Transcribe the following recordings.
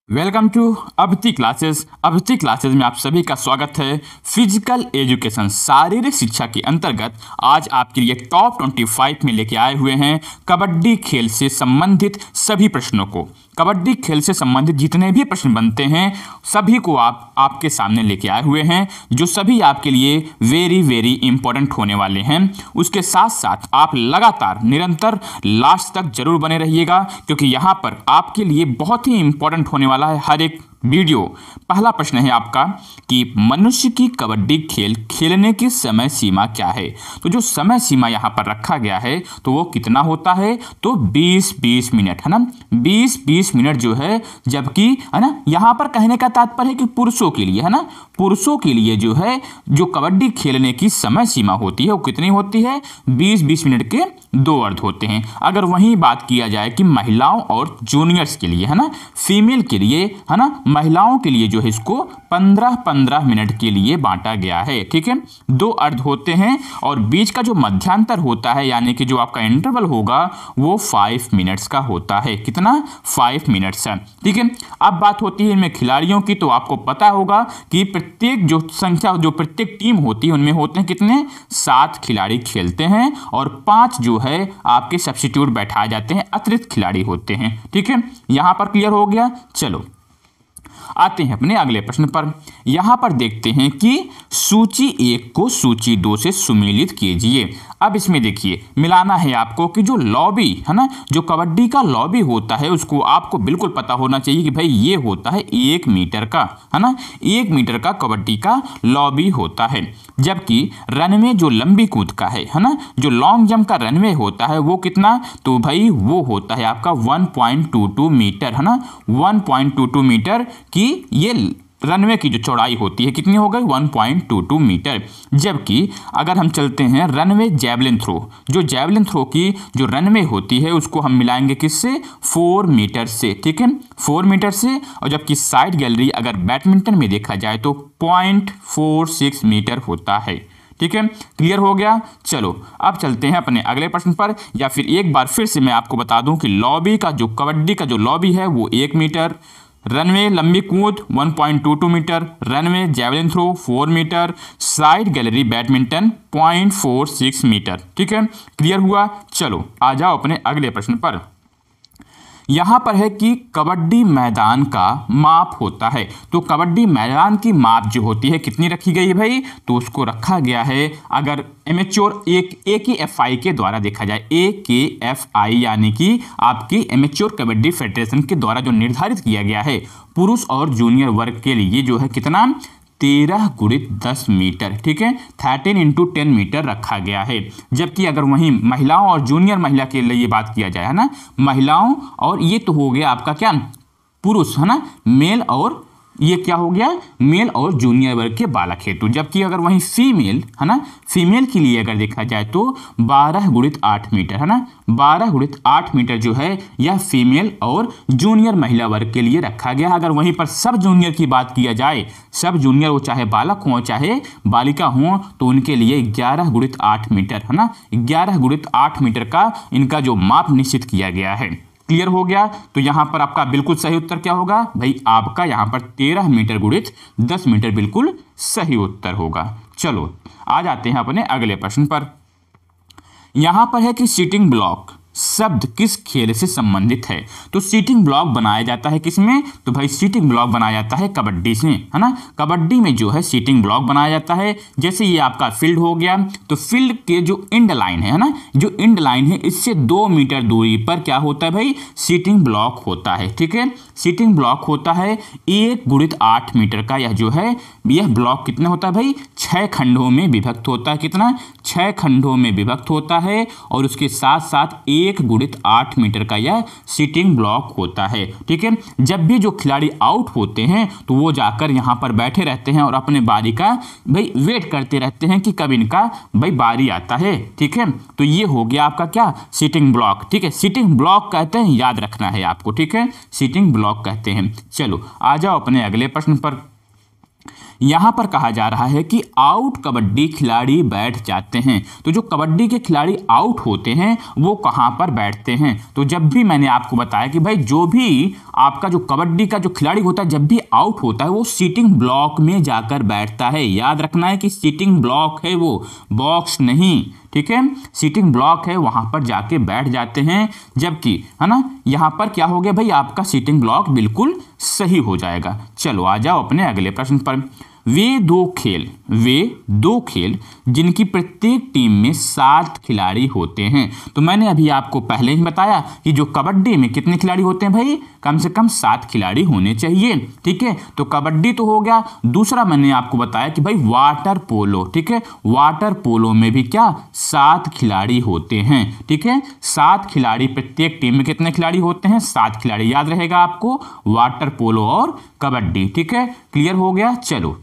Welcome to Abhiti classes. Abhiti classes में आप सभी का स्वागत है। फिजिकल एजुकेशन शारीरिक शिक्षा के अंतर्गत आज आपके लिए टॉप 25 में लेके आए हुए हैं कबड्डी खेल से संबंधित सभी प्रश्नों को। कबड्डी खेल से संबंधित जितने भी प्रश्न बनते हैं सभी को आपके सामने लेके आए हुए हैं, जो सभी आपके लिए वेरी वेरी इंपॉर्टेंट होने वाले हैं। उसके साथ साथ आप लगातार निरंतर लास्ट तक जरूर बने रहिएगा, क्योंकि यहाँ पर आपके लिए बहुत ही इंपॉर्टेंट होने वाला है हर एक वीडियो। पहला प्रश्न है आपका कि मनुष्य की कबड्डी खेल खेलने की समय सीमा क्या है। तो जो समय सीमा यहाँ पर रखा गया है तो वो कितना होता है, तो 20-20 मिनट है ना, 20-20 मिनट जो है। जबकि है ना, यहाँ पर कहने का तात्पर्य है कि पुरुषों के लिए है ना, पुरुषों के लिए जो है जो कबड्डी खेलने की समय सीमा होती है वो कितनी होती है, 20-20 मिनट के 2 अर्ध होते हैं। अगर वहीं बात किया जाए कि महिलाओं और जूनियर्स के लिए है ना, फीमेल के लिए है ना, महिलाओं के लिए जो है इसको 15-15 मिनट के लिए बांटा गया है। ठीक है, 2 अर्ध होते हैं और बीच का जो मध्यांतर होता है यानी कि जो आपका इंटरवल होगा वो 5 मिनट्स का होता है। कितना, 5 मिनट्स है। ठीक है, अब बात होती है इनमें खिलाड़ियों की। तो आपको पता होगा कि प्रत्येक जो संख्या जो प्रत्येक टीम होती है उनमें होते हैं कितने, 7 खिलाड़ी खेलते हैं और 5 जो है आपके सब्स्टिट्यूट बैठाए जाते हैं, अतिरिक्त खिलाड़ी होते हैं। ठीक है, यहां पर क्लियर हो गया। चलो आते हैं अपने अगले प्रश्न पर। यहां पर देखते हैं कि सूची 1 को सूची 2 से सुमेलित कीजिए। अब इसमें देखिए मिलाना है आपको कि जो लॉबी है ना, जो कबड्डी का लॉबी होता है उसको आपको बिल्कुल पता होना चाहिए कि भाई ये होता है 1 मीटर का है ना, 1 मीटर का कबड्डी का लॉबी होता है। जबकि रनवे जो लंबी कूद का है ना, जो लॉन्ग जंप का रनवे होता है वो कितना, तो भाई वो होता है आपका 1.22 मीटर है ना, 1.22 मीटर की ये रनवे की जो चौड़ाई होती है कितनी हो गई, 1.22 मीटर। जबकि अगर हम चलते हैं रनवे जैवलिन थ्रो, जो जैवलिन थ्रो की जो रनवे होती है उसको हम मिलाएंगे किससे, 4 मीटर से। ठीक है, 4 मीटर से। और जबकि साइड गैलरी अगर बैडमिंटन में देखा जाए तो 0.46 मीटर होता है। ठीक है, क्लियर हो गया। चलो अब चलते हैं अपने अगले प्रश्न पर। या फिर एक बार फिर से मैं आपको बता दूं कि लॉबी का जो कबड्डी का जो लॉबी है वो 1 मीटर, रनवे लंबी कूद 1.22 metre, runway javelin throw 4 metre, side gallery badminton 0.46 metre. ठीक है, क्लियर हुआ। चलो आ जाओ अपने अगले प्रश्न पर। यहां पर है कि कबड्डी मैदान का माप होता है। तो कबड्डी मैदान की माप जो होती है कितनी रखी गई है भाई, तो उसको रखा गया है, अगर एमेच्योर AKFI के द्वारा देखा जाए, AKFI यानी कि आपकी एमेच्योर कबड्डी फेडरेशन के द्वारा जो निर्धारित किया गया है पुरुष और जूनियर वर्ग के लिए जो है कितना, 13x10 मीटर। ठीक है, 13x10 मीटर रखा गया है। जबकि अगर वहीं महिलाओं और जूनियर महिला के लिए बात किया जाए है ना, महिलाओं और ये तो हो गया आपका क्या, पुरुष है ना, मेल और ये क्या हो गया, मेल और जूनियर वर्ग के बालक हेतु। जबकि अगर वहीं फीमेल है ना, फीमेल के लिए अगर देखा जाए तो 12x8 मीटर है ना, 12x8 मीटर जो है यह फीमेल और जूनियर महिला वर्ग के लिए रखा गया। अगर वहीं पर सब जूनियर की बात किया जाए, सब जूनियर वो चाहे बालक हों चाहे बालिका हों, तो उनके लिए 11x8 मीटर है ना, 11x8 मीटर का इनका जो माप निश्चित किया गया है। क्लियर हो गया। तो यहां पर आपका बिल्कुल सही उत्तर क्या होगा भाई, आपका यहां पर 13 मीटर गुणित 10 मीटर बिल्कुल सही उत्तर होगा। चलो आ जाते हैं अपने अगले प्रश्न पर। यहां पर है कि सीटिंग ब्लॉक शब्द किस खेल से संबंधित है। तो सीटिंग ब्लॉक बनाया जाता है किसमें, तो भाई सीटिंग ब्लॉक बनाया जाता है कबड्डी से है ना। कबड्डी में जो है सीटिंग ब्लॉक बनाया जाता है। जैसे ये आपका फील्ड हो गया, तो फील्ड के जो एंड लाइन है ना, जो एंड लाइन है इससे 2 मीटर दूरी पर क्या होता है भाई, सीटिंग ब्लॉक होता है। ठीक है, सीटिंग ब्लॉक होता है 1x8 मीटर का। यह जो है यह ब्लॉक कितना होता है भाई, 6 खंडों में विभक्त होता है। कितना, 6 खंडों में विभक्त होता है। और उसके साथ साथ 1x8 मीटर का यह सीटिंग ब्लॉक होता है। ठीक है, जब भी जो खिलाड़ी आउट होते हैं तो वो जाकर यहाँ पर बैठे रहते हैं और अपने बारी का भाई वेट करते रहते हैं कि कब इनका भाई बारी आता है। ठीक है, तो ये हो गया आपका क्या, सीटिंग ब्लॉक। ठीक है, सीटिंग ब्लॉक कहते हैं, याद रखना है आपको। ठीक है, सीटिंग ब्लॉक कहते हैं। चलो आ जाओ अपने अगले प्रश्न पर। यहाँ पर कहा जा रहा है कि आउट कबड्डी खिलाड़ी बैठ जाते हैं। तो जो कबड्डी के खिलाड़ी आउट होते हैं वो कहाँ पर बैठते हैं? तो जब भी मैंने आपको बताया कि भाई जो भी आपका जो कबड्डी का जो खिलाड़ी होता है जब भी आउट होता है वो सीटिंग ब्लॉक में जाकर बैठता है। याद रखना है कि सीटिंग ब्लॉक है, वो बॉक्स नहीं, ठीक है, सीटिंग ब्लॉक है, वहां पर जाके बैठ जाते हैं। जबकि है ना, यहां पर क्या हो गया भाई, आपका सीटिंग ब्लॉक बिल्कुल सही हो जाएगा। चलो आ जाओ अपने अगले प्रश्न पर। वे दो खेल जिनकी प्रत्येक टीम में 7 खिलाड़ी होते हैं। तो मैंने अभी आपको पहले ही बताया कि जो कबड्डी में कितने खिलाड़ी होते हैं भाई, कम से कम 7 खिलाड़ी होने चाहिए, ठीक है। तो कबड्डी तो हो गया। दूसरा मैंने आपको बताया कि भाई वाटर पोलो, ठीक है, वाटर पोलो में भी क्या 7 खिलाड़ी होते हैं, ठीक है। 7 खिलाड़ी, प्रत्येक टीम में कितने खिलाड़ी होते हैं? 7 खिलाड़ी, याद रहेगा आपको, वाटर पोलो और कबड्डी, ठीक है। क्लियर हो गया। चलो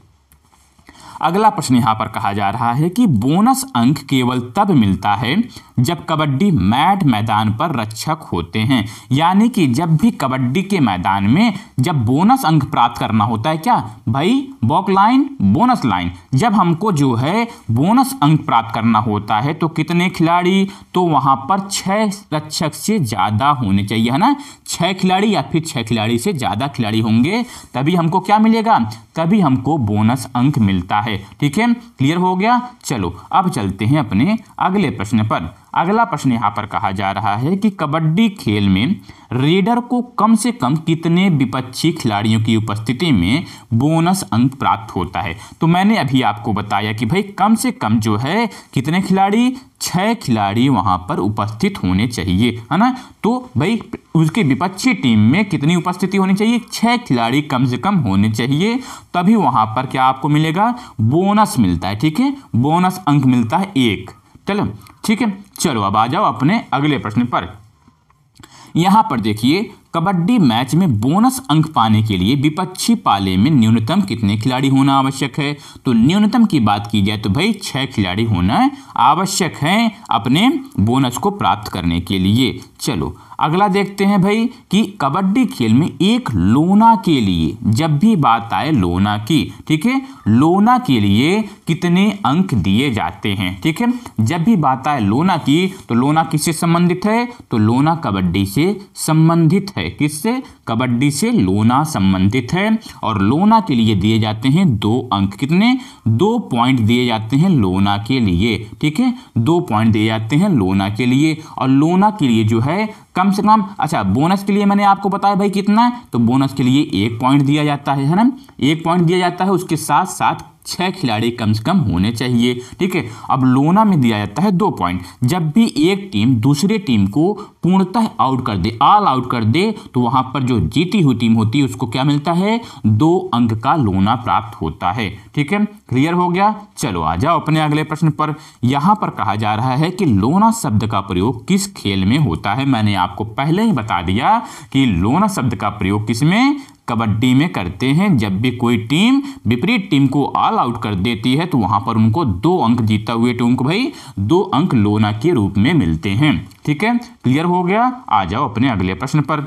अगला प्रश्न यहां पर कहा जा रहा है कि बोनस अंक केवल तब मिलता है जब कबड्डी मैदान पर रक्षक होते हैं। यानी कि जब भी कबड्डी के मैदान में जब बोनस अंक प्राप्त करना होता है, क्या भाई, बॉक लाइन, बोनस लाइन, जब हमको जो है बोनस अंक प्राप्त करना होता है तो कितने खिलाड़ी? तो वहां पर 6 रक्षक से ज्यादा होने चाहिए, है ना। 6 खिलाड़ी या फिर 6 खिलाड़ी से ज्यादा खिलाड़ी होंगे तभी हमको क्या मिलेगा, तभी हमको बोनस अंक मिलता है, ठीक है। क्लियर हो गया। चलो अब चलते हैं अपने अगले प्रश्न पर। अगला प्रश्न यहाँ पर कहा जा रहा है कि कबड्डी खेल में रेडर को कम से कम कितने विपक्षी खिलाड़ियों की उपस्थिति में बोनस अंक प्राप्त होता है। तो मैंने अभी आपको बताया कि भाई कम से कम जो है कितने खिलाड़ी, 6 खिलाड़ी वहां पर उपस्थित होने चाहिए, है ना। तो भाई उसकी विपक्षी टीम में कितनी उपस्थिति होनी चाहिए? 6 खिलाड़ी कम से कम होने चाहिए, तभी वहां पर क्या आपको मिलेगा, बोनस मिलता है, ठीक है, बोनस अंक मिलता है 1। चलो ठीक है। चलो अब आ जाओ अपने अगले प्रश्न पर। यहां पर देखिए, कबड्डी मैच में बोनस अंक पाने के लिए विपक्षी पाले में न्यूनतम कितने खिलाड़ी होना आवश्यक है? तो न्यूनतम की बात की जाए तो भाई 6 खिलाड़ी होना आवश्यक है अपने बोनस को प्राप्त करने के लिए। चलो अगला देखते हैं भाई कि कबड्डी खेल में एक लोना के लिए, जब भी बात आए लोना की, ठीक है, लोना के लिए कितने अंक दिए जाते हैं, ठीक है। जब भी बात आए लोना की तो लोना किससे संबंधित है? तो लोना कबड्डी से संबंधित है। किससे? कबड्डी से लोना संबंधित है। और लोना के लिए दिए जाते हैं 2 अंक। कितने? 2 पॉइंट दिए जाते हैं लोना के लिए, ठीक है, 2 पॉइंट दिए जाते हैं लोना के लिए। और लोना के लिए जो है कम से कम, अच्छा बोनस के लिए मैंने आपको बताया भाई कितना, तो बोनस के लिए 1 पॉइंट दिया जाता है ना, 1 पॉइंट दिया जाता है। उसके साथ साथ 6 खिलाड़ी कम से कम होने चाहिए, ठीक है। अब लोना में दिया जाता है 2 पॉइंट। जब भी एक टीम दूसरे टीम को पूर्णतः आउट कर दे, ऑल आउट कर दे, तो वहां पर जो जीती हुई टीम होती है उसको क्या मिलता है? 2 अंक का लोना प्राप्त होता है, ठीक है। क्लियर हो गया। चलो आ जाओ अपने अगले प्रश्न पर। यहां पर कहा जा रहा है कि लोना शब्द का प्रयोग किस खेल में होता है। मैंने आपको पहले ही बता दिया कि लोना शब्द का प्रयोग किसमें, कबड्डी में करते हैं। जब भी कोई टीम विपरीत टीम को ऑल आउट कर देती है तो वहां पर उनको 2 अंक, जीता हुए टीम को भाई 2 अंक लोना के रूप में मिलते हैं, ठीक है। क्लियर हो गया। आ जाओ अपने अगले प्रश्न पर।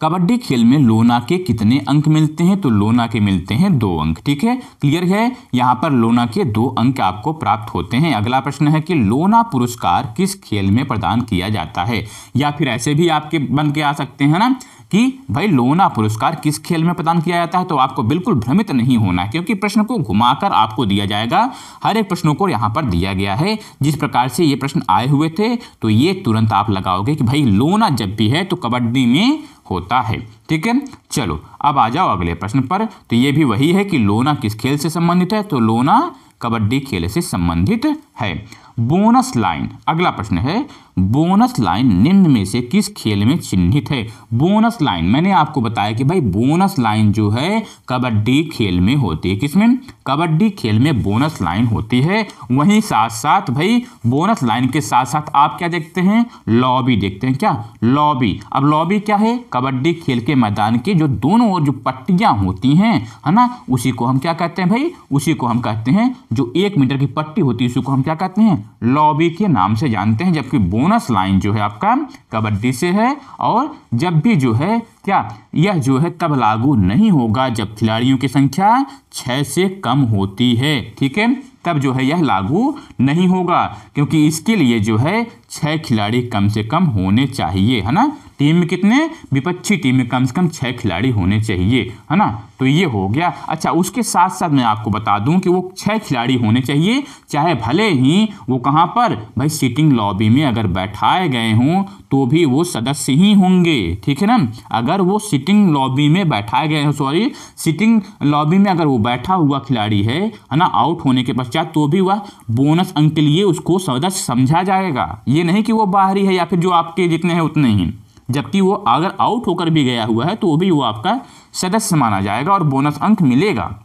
कबड्डी खेल में लोना के कितने अंक मिलते हैं? तो लोना के मिलते हैं 2 अंक, ठीक है। क्लियर है। यहां पर लोना के 2 अंक आपको प्राप्त होते हैं। अगला प्रश्न है कि लोना पुरस्कार किस खेल में प्रदान किया जाता है? या फिर ऐसे भी आपके बन के आ सकते हैं ना कि भाई लोना पुरस्कार किस खेल में प्रदान किया जाता है। तो आपको बिल्कुल भ्रमित नहीं होना, क्योंकि प्रश्न को घुमाकर आपको दिया जाएगा। हर एक प्रश्नों को यहां पर दिया गया है। जिस प्रकार से ये प्रश्न आए हुए थे तो ये तुरंत आप लगाओगे कि भाई लोना जब भी है तो कबड्डी में होता है, ठीक है। चलो अब आ जाओ अगले प्रश्न पर। तो ये भी वही है कि लोना किस खेल से संबंधित है? तो लोना कबड्डी खेल से संबंधित है। बोनस लाइन, अगला प्रश्न है, बोनस लाइन निम्न में से किस खेल में चिन्हित है? बोनस लाइन मैंने आपको बताया कि भाई बोनस लाइन जो है कबड्डी खेल में होती है। किसमें? कबड्डी खेल में बोनस लाइन होती है। वहीं साथ साथ भाई बोनस लाइन के साथ साथ आप क्या देखते हैं? लॉबी देखते हैं। क्या? लॉबी। अब लॉबी क्या है? कबड्डी खेल के मैदान के जो दोनों ओर जो पट्टियां होती हैं, है ना, उसी को हम क्या कहते हैं भाई? उसी को हम कहते हैं, जो 1 मीटर की पट्टी होती है उसी को हम क्या कहते हैं? लॉबी के नाम से जानते हैं, जबकि बोनस लाइन जो है आपका कबड्डी से है। और जब भी जो है क्या यह जो है तब लागू नहीं होगा जब खिलाड़ियों की संख्या 6 से कम होती है, ठीक है, तब जो है यह लागू नहीं होगा, क्योंकि इसके लिए जो है 6 खिलाड़ी कम से कम होने चाहिए, है ना। टीम में कितने, विपक्षी टीम में कम से कम 6 खिलाड़ी होने चाहिए, है ना। तो ये हो गया। अच्छा, उसके साथ साथ मैं आपको बता दूं कि वो 6 खिलाड़ी होने चाहिए, चाहे भले ही वो कहाँ पर भाई सीटिंग लॉबी में अगर बैठाए गए हों तो भी वो सदस्य ही होंगे, ठीक है ना। अगर वो सीटिंग लॉबी में बैठाए गए हैं, सॉरी सीटिंग लॉबी में अगर वो बैठा हुआ खिलाड़ी है ना, आउट होने के पश्चात, तो भी वह बोनस अंक के लिए उसको सदस्य समझा जाएगा। ये नहीं कि वो बाहरी है या फिर जो आपके जितने हैं उतने ही, जबकि वो अगर आउट होकर भी गया हुआ है तो भी वो आपका सदस्य माना जाएगा और बोनस अंक मिलेगा।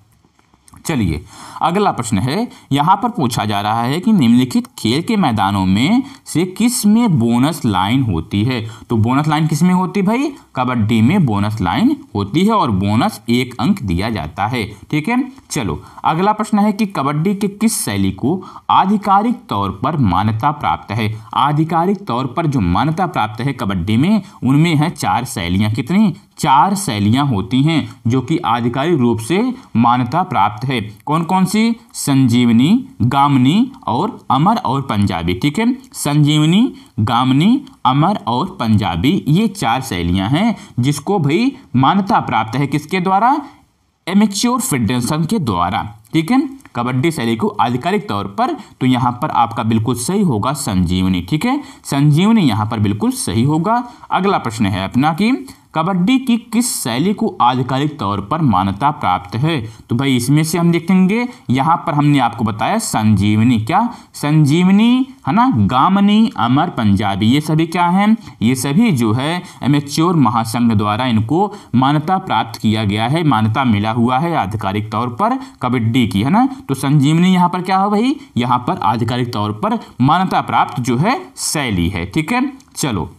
चलिए अगला प्रश्न है, यहाँ पर पूछा जा रहा है कि निम्नलिखित खेल के मैदानों में से किस में बोनस लाइन होती है। तो बोनस लाइन किस में होती है भाई, कबड्डी में बोनस लाइन होती है और बोनस 1 अंक दिया जाता है, ठीक है। चलो अगला प्रश्न है कि कबड्डी के किस शैली को आधिकारिक तौर पर मान्यता प्राप्त है। आधिकारिक तौर पर जो मान्यता प्राप्त है कबड्डी में, उनमें है 4 शैलियाँ। कितनी, 4 शैलियाँ होती हैं जो कि आधिकारिक रूप से मान्यता प्राप्त है। कौन कौन सी, संजीवनी, गामनी और अमर और पंजाबी, ठीक है। संजीवनी, गामनी, अमर और पंजाबी, ये 4 शैलियाँ हैं जिसको भाई मान्यता प्राप्त है किसके द्वारा, एमेच्योर फेडरेशन के द्वारा, ठीक है। कबड्डी शैली को आधिकारिक तौर पर, तो यहाँ पर आपका बिल्कुल सही होगा संजीवनी, ठीक है। संजीवनी यहाँ पर बिल्कुल सही होगा। अगला प्रश्न है अपना कि कबड्डी की किस शैली को आधिकारिक तौर पर मान्यता प्राप्त है। तो भाई इसमें से हम देखेंगे, यहाँ पर हमने आपको बताया संजीवनी, क्या संजीवनी है ना, गामनी, अमर, पंजाबी, ये सभी क्या हैं, ये सभी जो है एमेच्योर महासंघ द्वारा इनको मान्यता प्राप्त किया गया है, मान्यता मिला हुआ है आधिकारिक तौर पर कबड्डी की, है ना। तो संजीवनी यहाँ पर क्या है भाई, यहाँ पर आधिकारिक तौर पर मान्यता प्राप्त जो है शैली है, ठीक है। चलो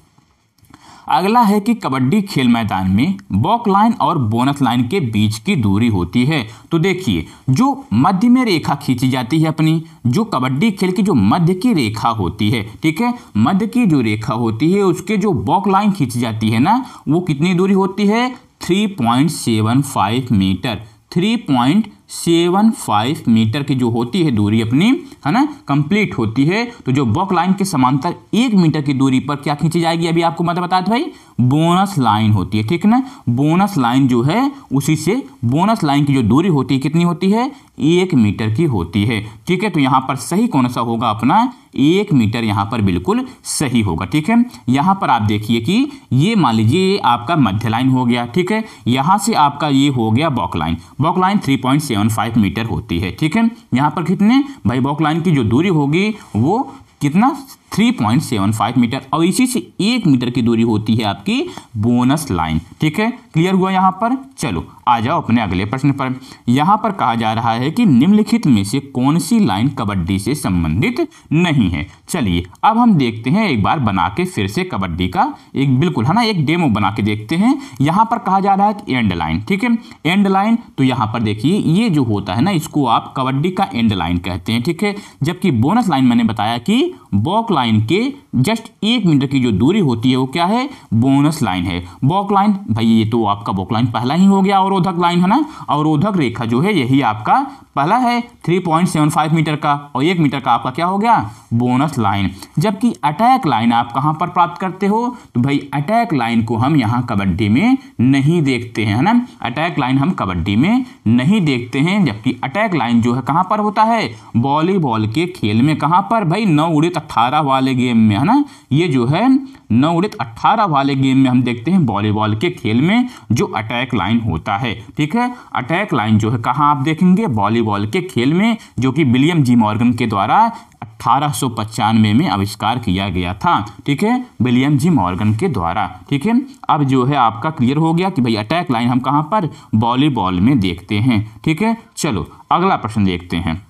अगला है कि कबड्डी खेल मैदान में बॉक लाइन और बोनस लाइन के बीच की दूरी होती है। तो देखिए, जो मध्य में रेखा खींची जाती है अपनी, जो कबड्डी खेल की जो मध्य की रेखा होती है, ठीक है, मध्य की जो रेखा होती है उसके जो बॉक लाइन खींची जाती है ना, वो कितनी दूरी होती है, 3.75 मीटर। 3.75 मीटर की जो होती है दूरी अपनी, है ना, कंप्लीट होती है। तो जो बॉक लाइन के समांतर 1 मीटर की दूरी पर क्या खींची जाएगी, अभी आपको मतलब बता दो भाई, बोनस लाइन होती है, ठीक है ना। बोनस लाइन जो है उसी से बोनस लाइन की जो दूरी होती है कितनी होती है, 1 मीटर की होती है, ठीक है। तो यहाँ पर सही कौन सा होगा अपना, 1 मीटर यहाँ पर बिल्कुल सही होगा, ठीक है। यहाँ पर आप देखिए कि ये मान लीजिए ये आपका मध्य लाइन हो गया, ठीक है, यहाँ से आपका ये हो गया बॉक लाइन। बॉक लाइन 3.75 मीटर होती है, ठीक है। यहाँ पर कितने भाई बॉक लाइन की जो दूरी होगी वो कितना, 3.75 मीटर, और इसी से 1 मीटर की दूरी होती है आपकी बोनस लाइन, ठीक है। क्लियर हुआ यहाँ पर। चलो आ जाओ अपने अगले प्रश्न पर। यहाँ पर कहा जा रहा है कि निम्नलिखित में से कौन सी लाइन कबड्डी से संबंधित नहीं है। चलिए अब हम देखते हैं एक बार बना के फिर से कबड्डी का एक बिल्कुल, है ना, एक डेमो बना के देखते हैं। यहाँ पर कहा जा रहा है कि एंड लाइन, ठीक है, एंड लाइन। तो यहाँ पर देखिए ये जो होता है ना, इसको आप कबड्डी का एंड लाइन कहते हैं, ठीक है। जबकि बोनस लाइन मैंने बताया कि बॉक लाइन के जस्ट 1 मीटर की जो दूरी होती है वो क्या है, बोनस लाइन है। बॉक लाइन भाई ये तो आपका बॉक लाइन पहला ही हो गया, अवरोधक लाइन, है ना, अवरोधक रेखा जो है यही आपका पहला है 3.75 मीटर का, और 1 मीटर का आपका क्या हो गया, बोनस लाइन। जबकि अटैक लाइन आप कहां पर प्राप्त करते हो, तो भाई अटैक लाइन को हम यहां कबड्डी में नहीं देखते हैं, है ना, अटैक लाइन हम कबड्डी में नहीं देखते हैं। जबकि अटैक लाइन जो है कहां पर होता है, वॉलीबॉल के खेल में, कहां पर भाई 9×18 वाले गेम में, है ना, ये जो है 9×18 वाले गेम में हम देखते हैं वॉलीबॉल के खेल में जो अटैक लाइन होता है, ठीक है। अटैक लाइन जो है कहां आप देखेंगे, वॉलीबॉल के खेल में, जो कि विलियम जी मॉर्गन के द्वारा 1895 में आविष्कार किया गया था, ठीक है, विलियम जी मॉर्गन के द्वारा, ठीक है। अब जो है आपका क्लियर हो गया कि भाई अटैक लाइन हम कहां पर, वॉलीबॉल में देखते हैं, ठीक है। चलो अगला प्रश्न देखते हैं।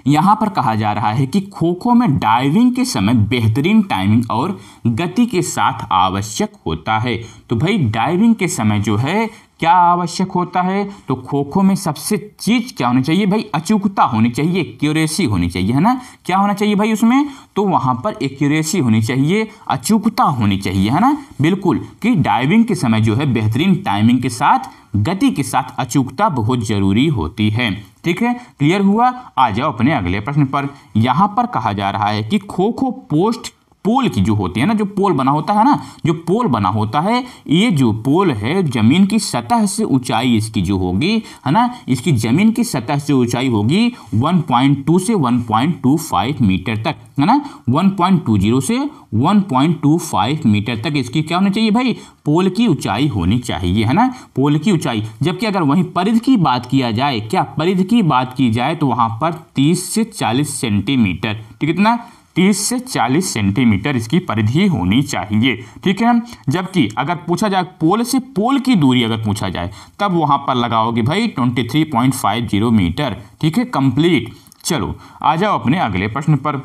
यहाँ पर कहा जा रहा है कि खो खो में डाइविंग के समय बेहतरीन टाइमिंग और गति के साथ आवश्यक होता है। तो भाई डाइविंग के समय जो है क्या आवश्यक होता है? तो खो खो में सबसे चीज क्या होनी चाहिए भाई? अचूकता होनी चाहिए, एक्यूरेसी होनी चाहिए, है ना। क्या होना चाहिए भाई उसमें? तो वहां पर एक्यूरेसी होनी चाहिए, अचूकता होनी चाहिए, है ना। बिल्कुल, कि डाइविंग के समय जो है बेहतरीन टाइमिंग के साथ, गति के साथ अचूकता बहुत जरूरी होती है। ठीक है, क्लियर हुआ। आ जाओ अपने अगले प्रश्न पर। यहां पर कहा जा रहा है कि खो खो पोस्ट पोल की जो होती है ना, जो पोल बना होता है ना, जो पोल बना होता है, ये जो पोल है जमीन की सतह से ऊंचाई इसकी जो होगी, है ना, इसकी जमीन की सतह से ऊंचाई होगी 1.2 से 1.25 मीटर तक, है ना। 1.20 से 1.25 मीटर तक इसकी क्या होनी चाहिए भाई? पोल की ऊंचाई होनी चाहिए, है ना, पोल की ऊंचाई। जबकि अगर वहीं परिधि की बात किया जाए, क्या परिधि की बात की जाए, तो वहां पर 30 से 40 सेंटीमीटर, ठीक, कितना? 30 से 40 सेंटीमीटर इसकी परिधि होनी चाहिए। ठीक है, जबकि अगर पूछा जाए पोल से पोल की दूरी अगर पूछा जाए, तब वहां पर लगाओगे भाई 23.50 मीटर। ठीक है, कंप्लीट। चलो आ जाओ अपने अगले प्रश्न पर।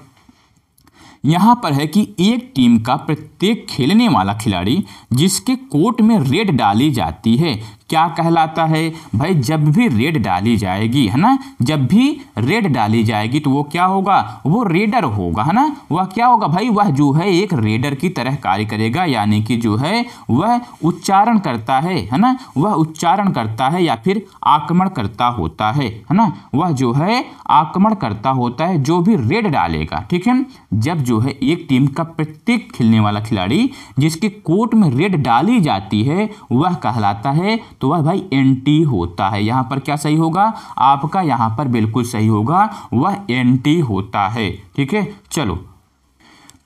यहां पर है कि एक टीम का प्रत्येक खेलने वाला खिलाड़ी जिसके कोर्ट में रेड डाली जाती है क्या कहलाता है भाई? जब भी रेड डाली जाएगी, है ना, जब भी रेड डाली जाएगी तो वो क्या होगा? वो रेडर होगा, है ना। वह क्या होगा भाई? वह जो है एक रेडर की तरह कार्य करेगा, यानी कि जो है वह उच्चारण करता है ना, वह उच्चारण करता है या फिर आक्रमण करता होता है ना। वह जो है आक्रमण करता होता है जो भी रेड डालेगा। ठीक है, जब जो है एक टीम का प्रत्येक खेलने वाला खिलाड़ी जिसके कोर्ट में रेड डाली जाती है वह कहलाता है, तो वह भाई एंटी होता है। यहां पर क्या सही होगा आपका? यहां पर बिल्कुल सही होगा, वह एंटी होता है। ठीक है, चलो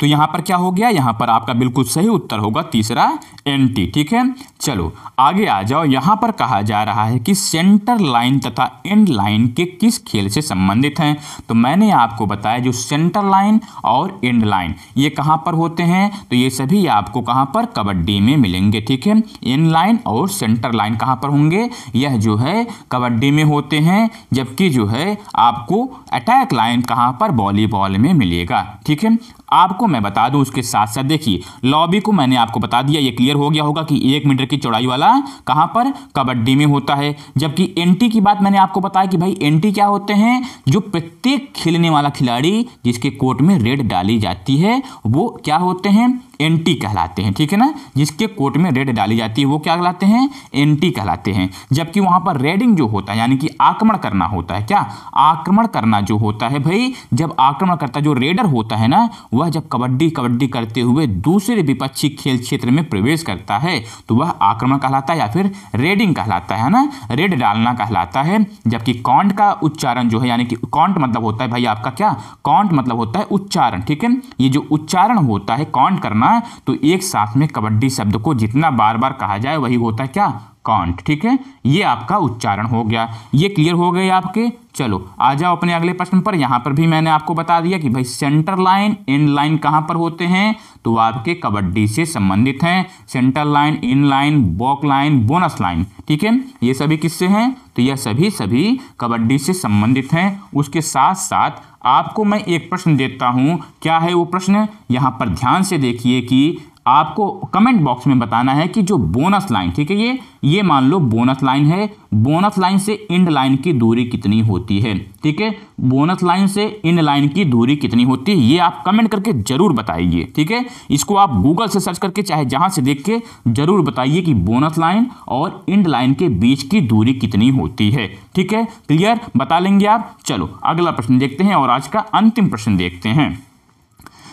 तो यहां पर क्या हो गया? यहां पर आपका बिल्कुल सही उत्तर होगा तीसरा, एंटी। ठीक है, चलो आगे आ जाओ। यहां पर कहा जा रहा है कि सेंटर लाइन तथा एंड लाइन के किस खेल से संबंधित हैं? तो मैंने आपको बताया जो सेंटर लाइन और एंड लाइन ये कहां पर होते हैं, तो ये सभी आपको कहां पर? कबड्डी में मिलेंगे। ठीक है, एंड लाइन और सेंटर लाइन कहां पर होंगे? यह जो है कबड्डी में होते हैं, जबकि जो है आपको अटैक लाइन कहां पर? वॉलीबॉल में मिलेगा। ठीक है, आपको मैं बता दूं उसके साथ साथ देखिए लॉबी को मैंने आपको बता दिया, ये क्लियर हो गया होगा कि 1 मीटर की चौड़ाई वाला कहां पर? कबड्डी में होता है। जबकि एंटी की बात मैंने आपको बताया कि भाई एंटी क्या होते हैं? जो प्रत्येक खेलने वाला खिलाड़ी जिसके कोर्ट में रेड डाली जाती है वो क्या होते हैं? एंटी कहलाते हैं। ठीक है ना, जिसके कोर्ट में रेड डाली जाती है वो क्या कहलाते हैं? एंटी कहलाते हैं। जबकि वहां पर रेडिंग जो होता है यानी कि आक्रमण करना होता है, क्या आक्रमण करना जो होता है भाई, जब आक्रमण करता जो रेडर होता है ना, वह जब कबड्डी करते हुए दूसरे विपक्षी खेल क्षेत्र में प्रवेश करता है तो वह आक्रमण कहलाता है या फिर रेडिंग कहलाता है ना, रेड डालना कहलाता है। जबकि कॉन्ट का उच्चारण जो है, यानी कि कॉन्ट मतलब होता है भाई आपका क्या? कॉन्ट मतलब होता है उच्चारण। ठीक है, ये जो उच्चारण होता है कॉन्ट करना, तो एक साथ में कबड्डी शब्द को जितना बार बार कहा जाए वही होता है क्या? कांट। ठीक है, ये आपका उच्चारण हो गया। ये क्लियर हो गए आपके। चलो आ जाओ अपने अगले प्रश्न पर। यहां पर भी मैंने आपको बता दिया कि भाई सेंटर लाइन एंड लाइन कहां पर होते हैं, तो आपके कबड्डी से संबंधित हैं। Centre line, end line, baulk line, bonus line. ठीक है, ये सभी किससे हैं? तो यह सभी कबड्डी से संबंधित हैं। उसके साथ साथ आपको मैं एक प्रश्न देता हूं, क्या है वो प्रश्न? यहां पर ध्यान से देखिए कि आपको कमेंट बॉक्स में बताना है कि जो बोनस लाइन, ठीक है, ये मान लो बोनस लाइन है, बोनस लाइन से इंड लाइन की दूरी कितनी होती है? ठीक है, बोनस लाइन से इंड लाइन की दूरी कितनी होती है, ये आप कमेंट करके जरूर बताइए। ठीक है, इसको आप गूगल से सर्च करके चाहे जहां से देख के जरूर बताइए कि बोनस लाइन और इंड लाइन के बीच की दूरी कितनी होती है। ठीक है, क्लियर? बता लेंगे आप। चलो अगला प्रश्न देखते हैं और आज का अंतिम प्रश्न देखते हैं।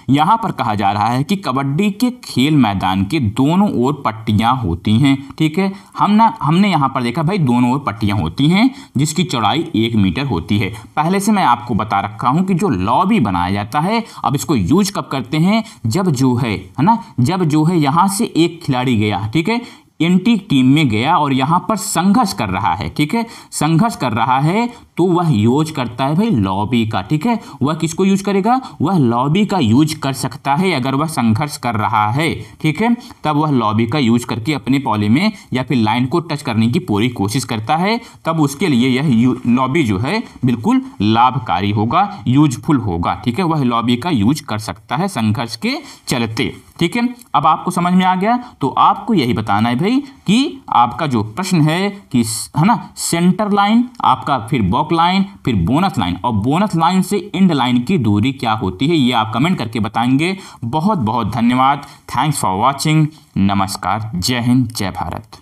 यहां पर कहा जा रहा है कि कबड्डी के खेल मैदान के दोनों ओर पट्टियां होती हैं। ठीक है, हमने यहां पर देखा भाई दोनों ओर पट्टियां होती हैं जिसकी चौड़ाई 1 मीटर होती है। पहले से मैं आपको बता रखा हूं कि जो लॉबी बनाया जाता है, अब इसको यूज कब करते हैं? जब जो है ना, जब जो है यहां से एक खिलाड़ी गया, ठीक है, एंटी टीम में गया और यहां पर संघर्ष कर रहा है। ठीक है, संघर्ष कर रहा है, तो वह यूज करता है भाई लॉबी का। ठीक है, वह किसको यूज करेगा? वह लॉबी का यूज कर सकता है अगर वह संघर्ष कर रहा है। ठीक है, तब वह लॉबी का यूज करके अपने पॉली में या फिर लाइन को टच करने की पूरी कोशिश करता है, तब उसके लिए यह लॉबी जो है बिल्कुल लाभकारी होगा, यूजफुल होगा। ठीक है, वह लॉबी का यूज कर सकता है संघर्ष के चलते। ठीक है, अब आपको समझ में आ गया। तो आपको यही बताना है भाई कि आपका जो प्रश्न है कि है ना, सेंटर लाइन आपका, फिर बॉक लाइन, फिर बोनस लाइन, और बोनस लाइन से एंड लाइन की दूरी क्या होती है, ये आप कमेंट करके बताएंगे। बहुत बहुत धन्यवाद। Thanks for watching. नमस्कार। जय हिंद, जय भारत।